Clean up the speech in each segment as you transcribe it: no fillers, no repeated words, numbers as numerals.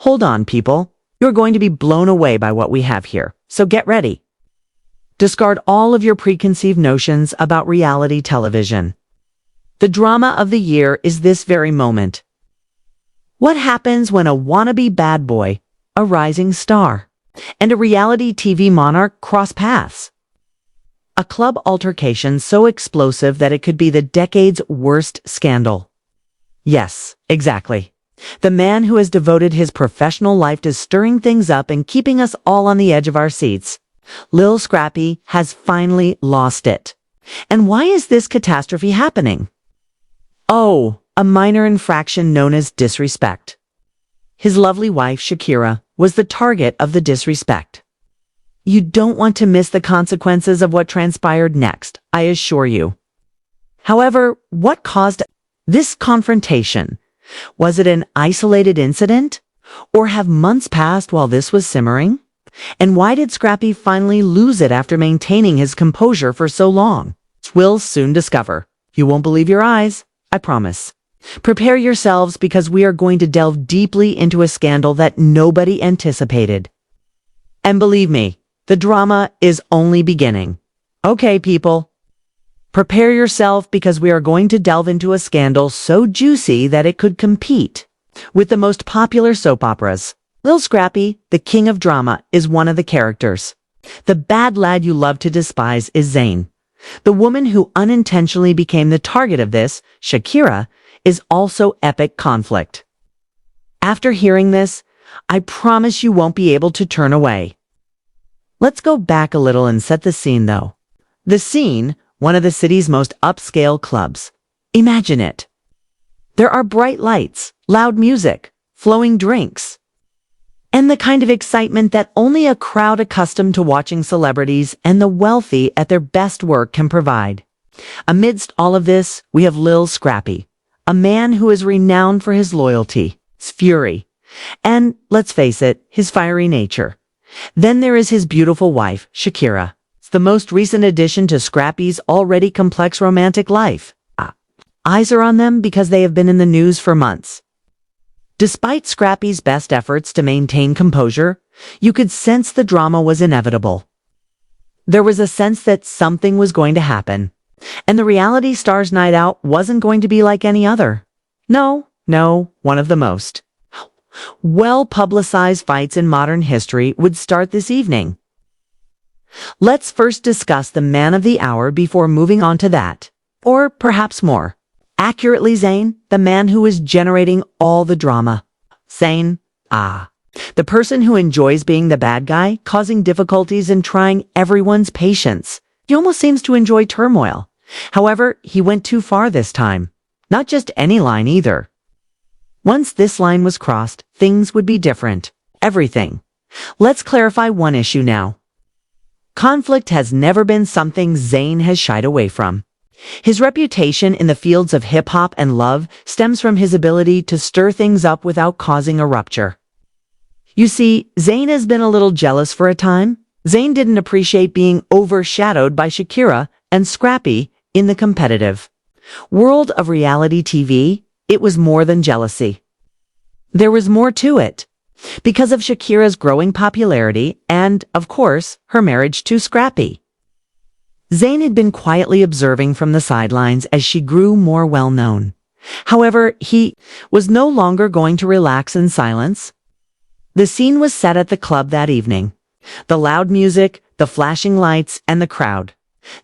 Hold on, people. You're going to be blown away by what we have here, so get ready. Discard all of your preconceived notions about reality television. The drama of the year is this very moment. What happens when a wannabe bad boy, a rising star, and a reality TV monarch cross paths? A club altercation so explosive that it could be the decade's worst scandal. Yes, exactly. The man who has devoted his professional life to stirring things up and keeping us all on the edge of our seats. Lil Scrappy has finally lost it. And why is this catastrophe happening? Oh, a minor infraction known as disrespect. His lovely wife, Shakira, was the target of the disrespect. You don't want to miss the consequences of what transpired next, I assure you. However, what caused this confrontation? Was it an isolated incident? Or have months passed while this was simmering? And why did Scrappy finally lose it after maintaining his composure for so long? We'll soon discover. You won't believe your eyes, I promise. Prepare yourselves because we are going to delve deeply into a scandal that nobody anticipated. And believe me, the drama is only beginning. Okay, people. Prepare yourself because we are going to delve into a scandal so juicy that it could compete with the most popular soap operas. Lil Scrappy, the king of drama, is one of the characters. The bad lad you love to despise is Zane. The woman who unintentionally became the target of this, Shakira, is also epic conflict. After hearing this, I promise you won't be able to turn away. Let's go back a little and set the scene though. The scene, one of the city's most upscale clubs. Imagine it. There are bright lights, loud music, flowing drinks, and the kind of excitement that only a crowd accustomed to watching celebrities and the wealthy at their best work can provide. Amidst all of this, we have Lil Scrappy, a man who is renowned for his loyalty, his fury, and, let's face it, his fiery nature. Then there is his beautiful wife, Shakira. It's the most recent addition to Scrappy's already complex romantic life. Eyes are on them because they have been in the news for months. Despite Scrappy's best efforts to maintain composure, you could sense the drama was inevitable. There was a sense that something was going to happen, and the reality star's night out wasn't going to be like any other. No, one of the most well-publicized fights in modern history would start this evening. Let's first discuss the man of the hour before moving on to that, or perhaps more. Accurately, Zane, the man who is generating all the drama. Zane, the person who enjoys being the bad guy, causing difficulties and trying everyone's patience. He almost seems to enjoy turmoil. However, he went too far this time. Not just any line either. Once this line was crossed, things would be different. Everything. Let's clarify one issue now. Conflict has never been something Zane has shied away from. His reputation in the fields of hip-hop and love stems from his ability to stir things up without causing a rupture. You see, Zane has been a little jealous for a time. Zane didn't appreciate being overshadowed by Shakira and Scrappy in the competitive world of reality TV. It was more than jealousy. There was more to it. Because of Shakira's growing popularity and, of course, her marriage to Scrappy. Zane had been quietly observing from the sidelines as she grew more well-known. However, he was no longer going to relax in silence. The scene was set at the club that evening. The loud music, the flashing lights, and the crowd.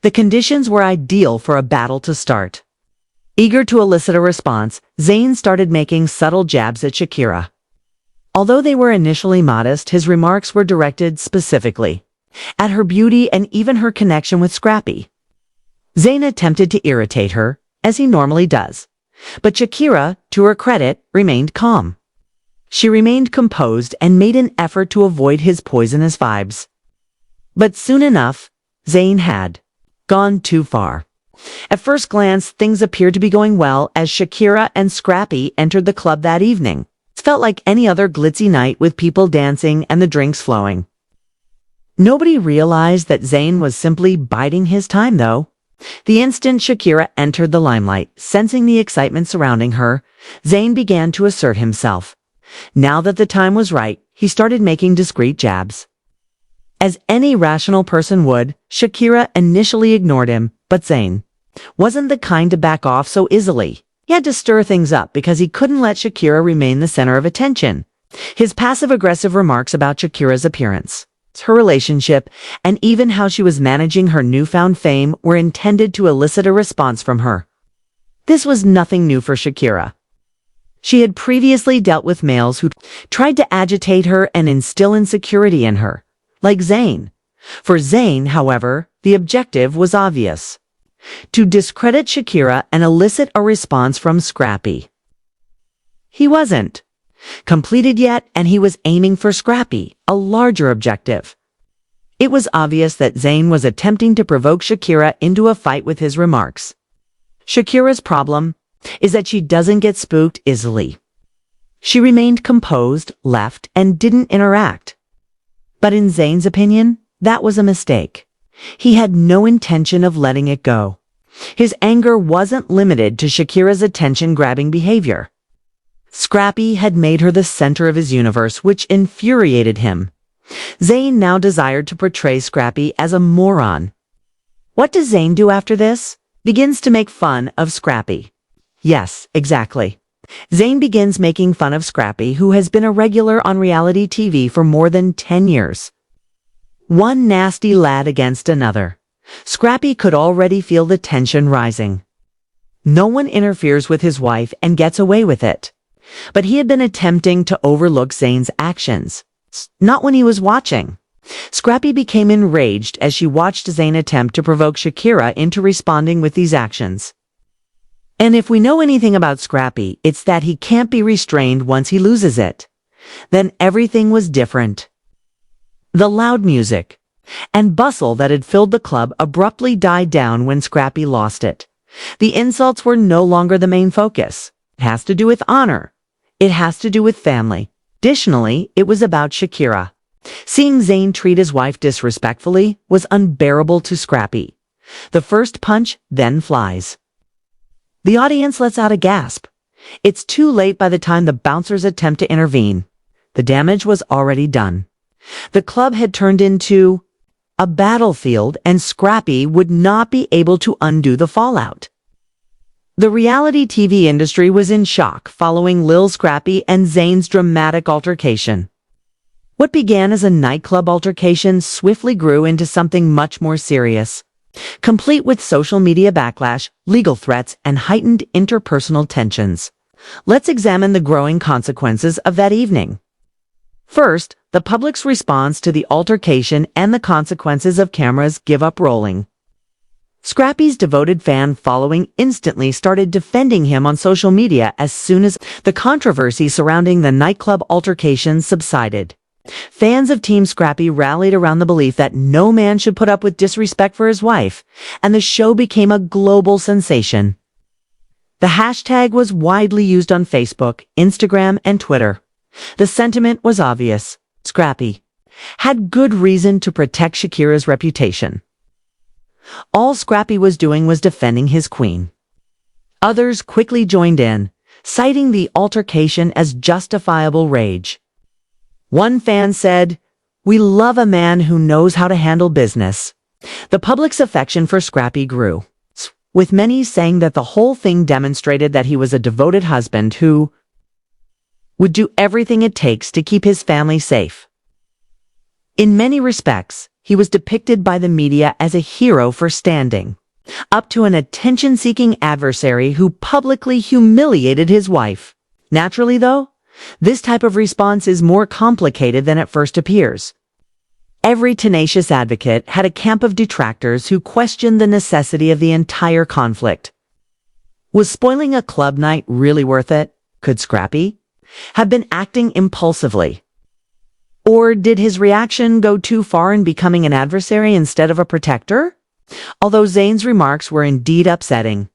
The conditions were ideal for a battle to start. Eager to elicit a response, Zane started making subtle jabs at Shakira. Although they were initially modest, his remarks were directed specifically at her beauty and even her connection with Scrappy. Zane attempted to irritate her, as he normally does. But Shakira, to her credit, remained calm. She remained composed and made an effort to avoid his poisonous vibes. But soon enough, Zane had gone too far. At first glance, things appeared to be going well as Shakira and Scrappy entered the club that evening. It felt like any other glitzy night with people dancing and the drinks flowing. Nobody realized that Zane was simply biding his time, though. The instant Shakira entered the limelight, sensing the excitement surrounding her, Zane began to assert himself. Now that the time was right, he started making discreet jabs. As any rational person would, Shakira initially ignored him, but Zane wasn't the kind to back off so easily. He had to stir things up because he couldn't let Shakira remain the center of attention. His passive-aggressive remarks about Shakira's appearance, her relationship, and even how she was managing her newfound fame were intended to elicit a response from her. This was nothing new for Shakira. She had previously dealt with males who tried to agitate her and instill insecurity in her, like Zane. For Zane, however, the objective was obvious: to discredit Shakira and elicit a response from Scrappy. He wasn't completed yet, and he was aiming for Scrappy, a larger objective. It was obvious that Zane was attempting to provoke Shakira into a fight with his remarks. Shakira's problem is that she doesn't get spooked easily. She remained composed, left, and didn't interact. But in Zane's opinion, that was a mistake. He had no intention of letting it go. His anger wasn't limited to Shakira's attention-grabbing behavior. Scrappy had made her the center of his universe, which infuriated him. Zane now desired to portray Scrappy as a moron. What does Zane do after this? Begins to make fun of Scrappy. Yes, exactly. Zane begins making fun of Scrappy, who has been a regular on reality TV for more than 10 years. One nasty lad against another. Scrappy could already feel the tension rising. No one interferes with his wife and gets away with it. But he had been attempting to overlook Zane's actions. Not when he was watching. Scrappy became enraged as she watched Zane attempt to provoke Shakira into responding with these actions. And if we know anything about Scrappy, it's that he can't be restrained once he loses it. Then everything was different. The loud music and bustle that had filled the club abruptly died down when Scrappy lost it. The insults were no longer the main focus. It has to do with honor. It has to do with family. Additionally, it was about Shakira. Seeing Zane treat his wife disrespectfully was unbearable to Scrappy. The first punch then flies. The audience lets out a gasp. It's too late by the time the bouncers attempt to intervene. The damage was already done. The club had turned into a battlefield, and Scrappy would not be able to undo the fallout. The reality TV industry was in shock following Lil Scrappy and Zane's dramatic altercation. What began as a nightclub altercation swiftly grew into something much more serious, complete with social media backlash, legal threats, and heightened interpersonal tensions. Let's examine the growing consequences of that evening. First, the public's response to the altercation and the consequences of cameras give up rolling. Scrappy's devoted fan following instantly started defending him on social media as soon as the controversy surrounding the nightclub altercation subsided. Fans of Team Scrappy rallied around the belief that no man should put up with disrespect for his wife, and the show became a global sensation. The hashtag was widely used on Facebook, Instagram, and Twitter. The sentiment was obvious. Scrappy had good reason to protect Shakira's reputation. All Scrappy was doing was defending his queen. Others quickly joined in, citing the altercation as justifiable rage. One fan said, "We love a man who knows how to handle business." The public's affection for Scrappy grew, with many saying that the whole thing demonstrated that he was a devoted husband who would do everything it takes to keep his family safe. In many respects, he was depicted by the media as a hero for standing up to an attention-seeking adversary who publicly humiliated his wife. Naturally, though, this type of response is more complicated than it first appears. Every tenacious advocate had a camp of detractors who questioned the necessity of the entire conflict. Was spoiling a club night really worth it? Could Scrappy have been acting impulsively? Or did his reaction go too far in becoming an adversary instead of a protector? Although Zane's remarks were indeed upsetting,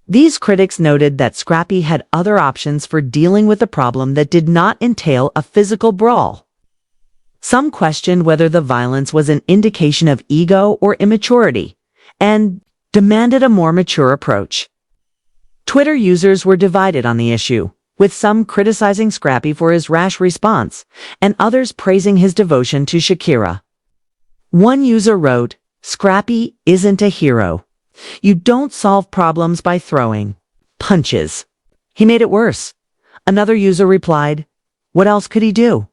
these critics noted that Scrappy had other options for dealing with the problem that did not entail a physical brawl. Some questioned whether the violence was an indication of ego or immaturity, and demanded a more mature approach. Twitter users were divided on the issue. with some criticizing Scrappy for his rash response, and others praising his devotion to Shakira. One user wrote, "Scrappy isn't a hero. You don't solve problems by throwing punches. He made it worse." Another user replied, "What else could he do?"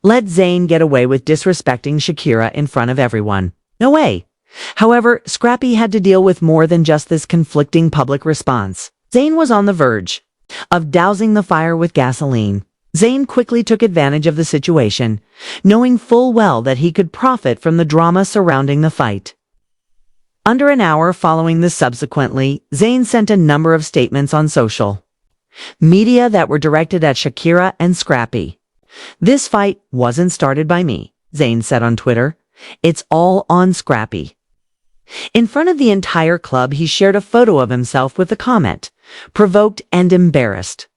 Let Zane get away with disrespecting Shakira in front of everyone? No way. However, Scrappy had to deal with more than just this conflicting public response. Zane was on the verge of dousing the fire with gasoline. Zane quickly took advantage of the situation, knowing full well that he could profit from the drama surrounding the fight. Under an hour following this subsequently, Zane sent a number of statements on social media that were directed at Shakira and Scrappy. "This fight wasn't started by me," Zane said on Twitter. "It's all on Scrappy." In front of the entire club, he shared a photo of himself with the comment, "Provoked and embarrassed.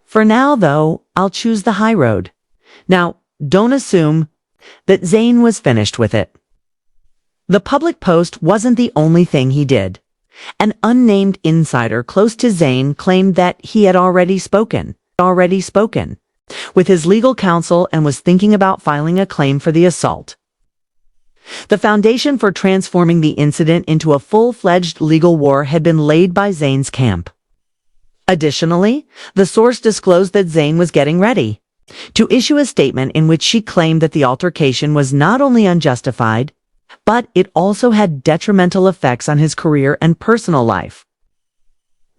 For now, though, I'll choose the high road." Now, don't assume that Zane was finished with it. The public post wasn't the only thing he did. An unnamed insider close to Zane claimed that he had already spoken with his legal counsel and was thinking about filing a claim for the assault. The foundation for transforming the incident into a full-fledged legal war had been laid by Zane's camp. Additionally, the source disclosed that Zane was getting ready to issue a statement in which she claimed that the altercation was not only unjustified, but it also had detrimental effects on his career and personal life.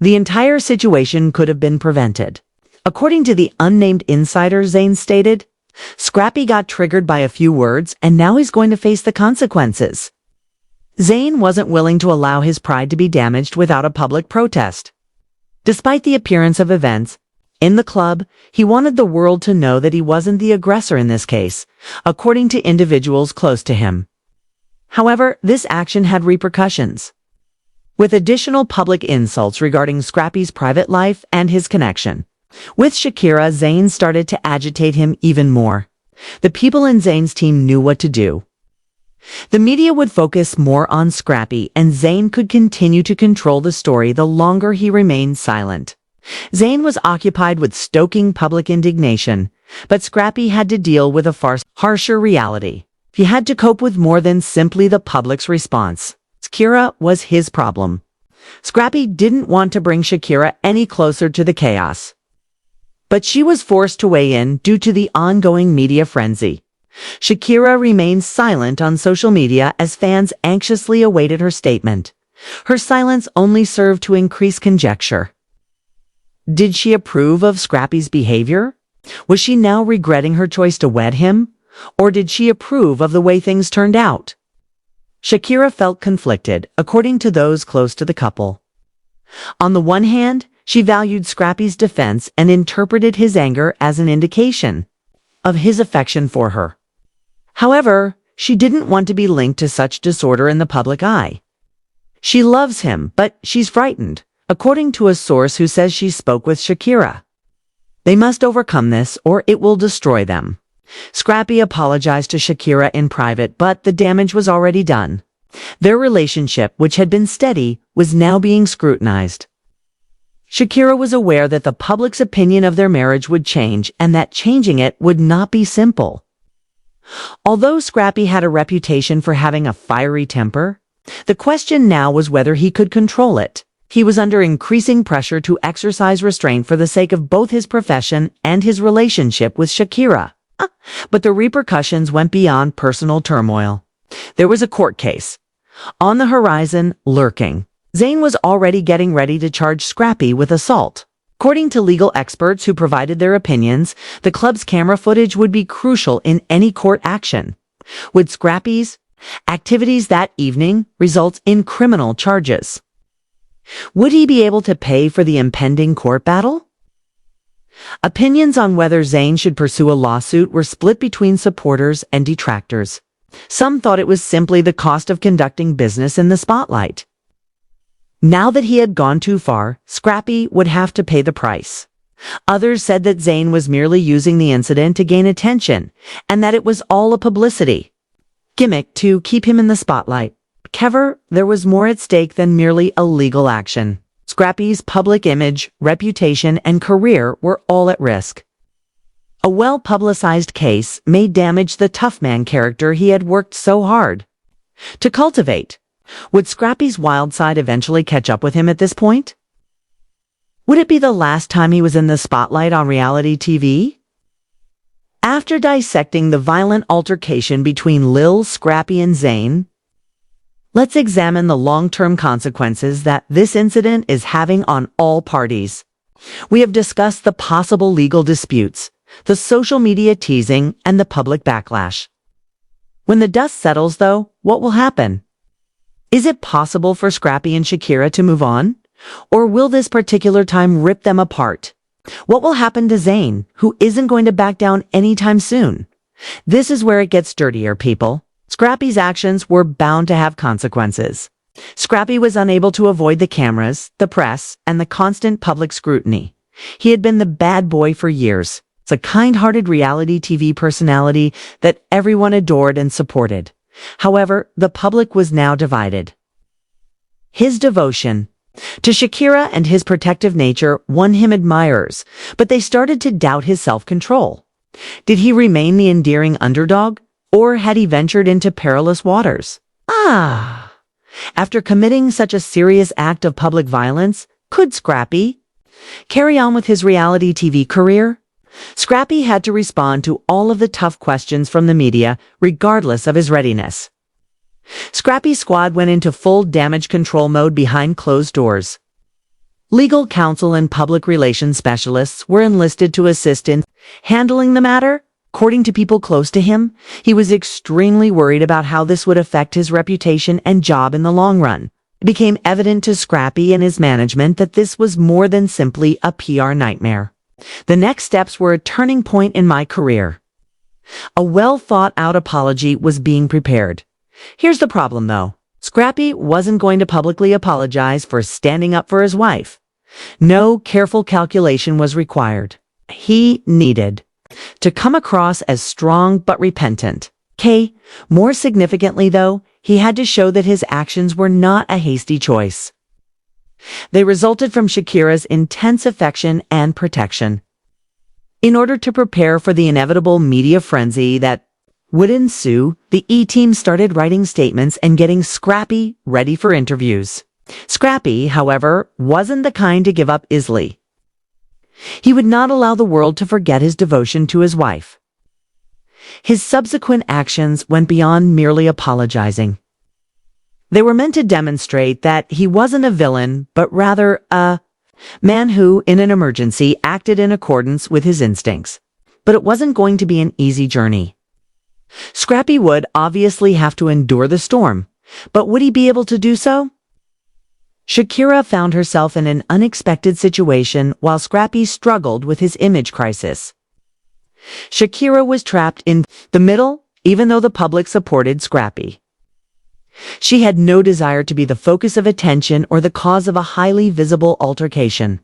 The entire situation could have been prevented. According to the unnamed insider, Zane stated, "Scrappy got triggered by a few words, and now he's going to face the consequences." Zane wasn't willing to allow his pride to be damaged without a public protest. Despite the appearance of events in the club, he wanted the world to know that he wasn't the aggressor in this case, according to individuals close to him. However, this action had repercussions. With additional public insults regarding Scrappy's private life and his connection with Shakira, Zane started to agitate him even more. The people in Zane's team knew what to do. The media would focus more on Scrappy, and Zane could continue to control the story the longer he remained silent. Zane was occupied with stoking public indignation, but Scrappy had to deal with a far harsher reality. He had to cope with more than simply the public's response. Shakira was his problem. Scrappy didn't want to bring Shakira any closer to the chaos, but she was forced to weigh in due to the ongoing media frenzy. Shakira remained silent on social media as fans anxiously awaited her statement. Her silence only served to increase conjecture. Did she approve of Scrappy's behavior? Was she now regretting her choice to wed him? Or did she approve of the way things turned out? Shakira felt conflicted, according to those close to the couple. On the one hand, she valued Scrappy's defense and interpreted his anger as an indication of his affection for her. However, she didn't want to be linked to such disorder in the public eye. She loves him, but she's frightened, according to a source who says she spoke with Shakira. They must overcome this, or it will destroy them. Scrappy apologized to Shakira in private, but the damage was already done. Their relationship, which had been steady, was now being scrutinized. Shakira was aware that the public's opinion of their marriage would change, and that changing it would not be simple. Although Scrappy had a reputation for having a fiery temper, the question now was whether he could control it. He was under increasing pressure to exercise restraint for the sake of both his profession and his relationship with Shakira. But the repercussions went beyond personal turmoil. There was a court case on the horizon, lurking. Zane was already getting ready to charge Scrappy with assault. According to legal experts who provided their opinions, the club's camera footage would be crucial in any court action. Would Scrappy's activities that evening result in criminal charges? Would he be able to pay for the impending court battle? Opinions on whether Zane should pursue a lawsuit were split between supporters and detractors. Some thought it was simply the cost of conducting business in the spotlight. Now that he had gone too far, Scrappy would have to pay the price. Others said that Zane was merely using the incident to gain attention, and that it was all a publicity gimmick to keep him in the spotlight. However, there was more at stake than merely a legal action. Scrappy's public image, reputation, and career were all at risk. A well-publicized case may damage the tough man character he had worked so hard to cultivate. Would Scrappy's wild side eventually catch up with him at this point? Would it be the last time he was in the spotlight on reality TV? After dissecting the violent altercation between Lil Scrappy and Zane, let's examine the long-term consequences that this incident is having on all parties. We have discussed the possible legal disputes, the social media teasing, and the public backlash. When the dust settles, though, what will happen? Is it possible for Scrappy and Shakira to move on? Or will this particular time rip them apart? What will happen to Zane, who isn't going to back down anytime soon? This is where it gets dirtier, people. Scrappy's actions were bound to have consequences. Scrappy was unable to avoid the cameras, the press, and the constant public scrutiny. He had been the bad boy for years. It's a kind-hearted reality TV personality that everyone adored and supported. However, the public was now divided. His devotion to Shakira and his protective nature won him admirers, but they started to doubt his self-control. Did he remain the endearing underdog, or had he ventured into perilous waters? After committing such a serious act of public violence, could Scrappy carry on with his reality TV career? Scrappy had to respond to all of the tough questions from the media, regardless of his readiness. Scrappy's squad went into full damage control mode behind closed doors. Legal counsel and public relations specialists were enlisted to assist in handling the matter. According to people close to him, he was extremely worried about how this would affect his reputation and job in the long run. It became evident to Scrappy and his management that this was more than simply a PR nightmare. The next steps were a turning point in my career. A well-thought-out apology was being prepared. Here's the problem, though. Scrappy wasn't going to publicly apologize for standing up for his wife. No careful calculation was required. He needed to come across as strong but repentant. More significantly, though, he had to show that his actions were not a hasty choice. They resulted from Shakira's intense affection and protection. In order to prepare for the inevitable media frenzy that would ensue, the E-team started writing statements and getting Scrappy ready for interviews. Scrappy, however, wasn't the kind to give up easily. He would not allow the world to forget his devotion to his wife. His subsequent actions went beyond merely apologizing. They were meant to demonstrate that he wasn't a villain, but rather a man who, in an emergency, acted in accordance with his instincts. But it wasn't going to be an easy journey. Scrappy would obviously have to endure the storm, but would he be able to do so? Shakira found herself in an unexpected situation while Scrappy struggled with his image crisis. Shakira was trapped in the middle, even though the public supported Scrappy. She had no desire to be the focus of attention or the cause of a highly visible altercation.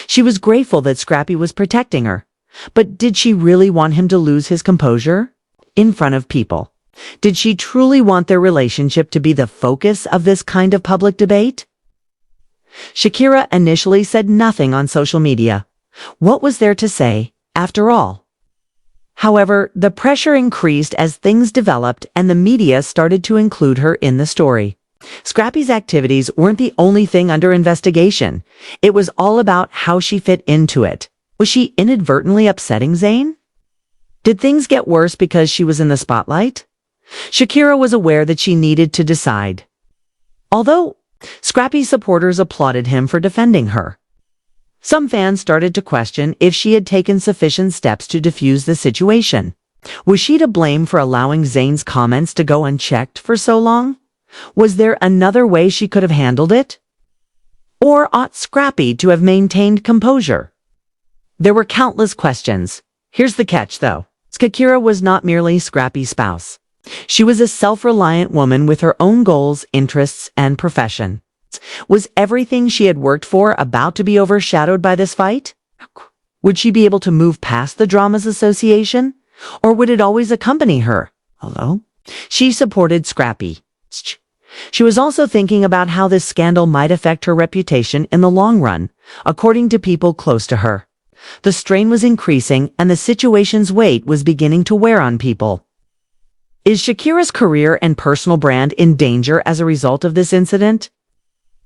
She was grateful that Scrappy was protecting her, but did she really want him to lose his composure in front of people? Did she truly want their relationship to be the focus of this kind of public debate? Shakira initially said nothing on social media. What was there to say, after all? However, the pressure increased as things developed and the media started to include her in the story. Scrappy's activities weren't the only thing under investigation. It was all about how she fit into it. Was she inadvertently upsetting Zane? Did things get worse because she was in the spotlight? Shakira was aware that she needed to decide. Although Scrappy's supporters applauded him for defending her, some fans started to question if she had taken sufficient steps to defuse the situation. Was she to blame for allowing Zane's comments to go unchecked for so long? Was there another way she could have handled it? Or ought Scrappy to have maintained composure? There were countless questions. Here's the catch, though. Shakira was not merely Scrappy's spouse. She was a self-reliant woman with her own goals, interests, and profession. Was everything she had worked for about to be overshadowed by this fight? Would she be able to move past the drama's association? Or would it always accompany her? Although she supported Scrappy, She was also thinking about how this scandal might affect her reputation in the long run, according to people close to her. The strain was increasing and the situation's weight was beginning to wear on people. Is Shakira's career and personal brand in danger as a result of this incident?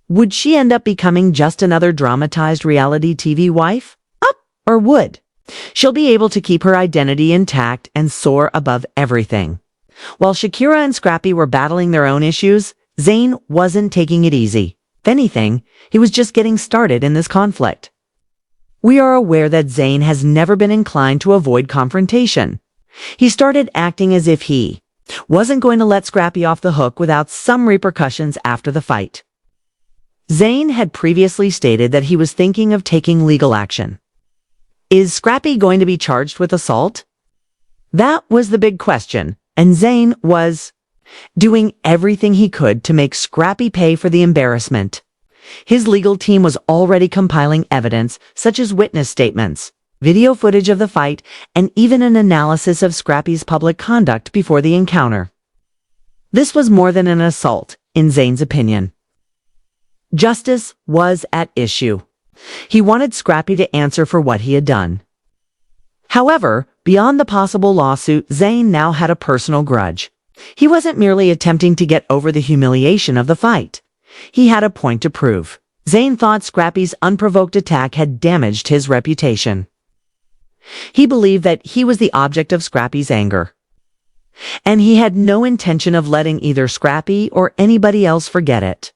Would she end up becoming just another dramatized reality TV wife? Or would she'll be able to keep her identity intact and soar above everything? While Shakira and Scrappy were battling their own issues, Zane wasn't taking it easy. If anything, he was just getting started in this conflict. We are aware that Zane has never been inclined to avoid confrontation. He started acting as if he wasn't going to let Scrappy off the hook without some repercussions after the fight. Zane had previously stated that he was thinking of taking legal action. Is Scrappy going to be charged with assault? That was the big question, and Zane was doing everything he could to make Scrappy pay for the embarrassment. His legal team was already compiling evidence, such as witness statements, video footage of the fight, and even an analysis of Scrappy's public conduct before the encounter. This was more than an assault, in Zane's opinion. Justice was at issue. He wanted Scrappy to answer for what he had done. However, beyond the possible lawsuit, Zane now had a personal grudge. He wasn't merely attempting to get over the humiliation of the fight. He had a point to prove. Zane thought Scrappy's unprovoked attack had damaged his reputation. He believed that he was the object of Scrappy's anger. And he had no intention of letting either Scrappy or anybody else forget it.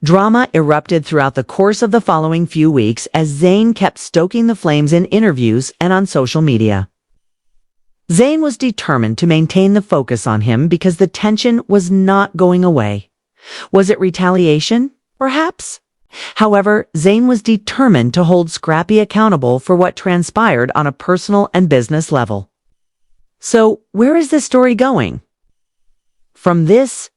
Drama erupted throughout the course of the following few weeks as Zane kept stoking the flames in interviews and on social media. Zane was determined to maintain the focus on him because the tension was not going away. Was it retaliation? Perhaps. However, Zane was determined to hold Scrappy accountable for what transpired on a personal and business level. So, where is this story going? From this